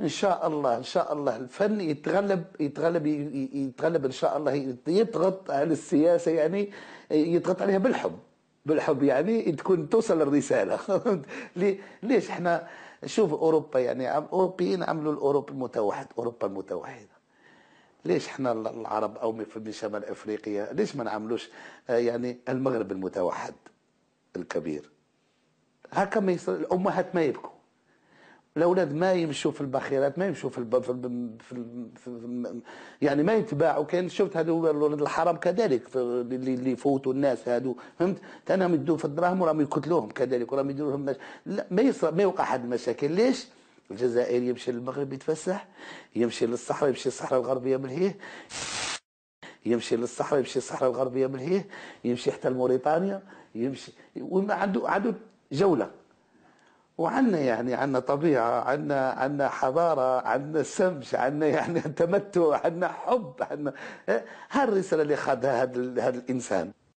ان شاء الله ان شاء الله الفن يتغلب ان شاء الله، يضغط على السياسه يعني، يضغط عليها بالحب. بالحب يعني تكون توصل الرساله. ليش احنا، شوف اوروبا يعني اوروبيين عملوا الاوروبا المتوحد، اوروبا المتوحده. ليش احنا العرب او في شمال افريقيا ليش ما نعملوش يعني المغرب المتوحد الكبير؟ هكا ما يصير، الامهات ما يبكوا، الاولاد ما يمشوا في الباخرات، ما يمشوا يعني ما يتباعوا. كان شفت هذو ولاد الحرام كذلك اللي يفوتوا الناس هذو، فهمت؟ تنام يدوا في الدراهم وراهم يقتلوهم كذلك، وراهم يديروا لهم لا ما يصير، ما يوقع حد المشاكل. ليش؟ الجزائر يمشي للمغرب يتفسح، يمشي للصحراء، يمشي الصحراء الغربيه بالهيه، يمشي للصحراء، يمشي الصحراء الغربيه بالهيه، يمشي حتى لموريتانيا، يمشي عنده جوله. وعندنا يعني عندنا طبيعة، عندنا حضارة، عندنا سمش، عندنا يعني تمتع، عندنا حب، عندنا هالرسالة اللي خدها هذا الإنسان.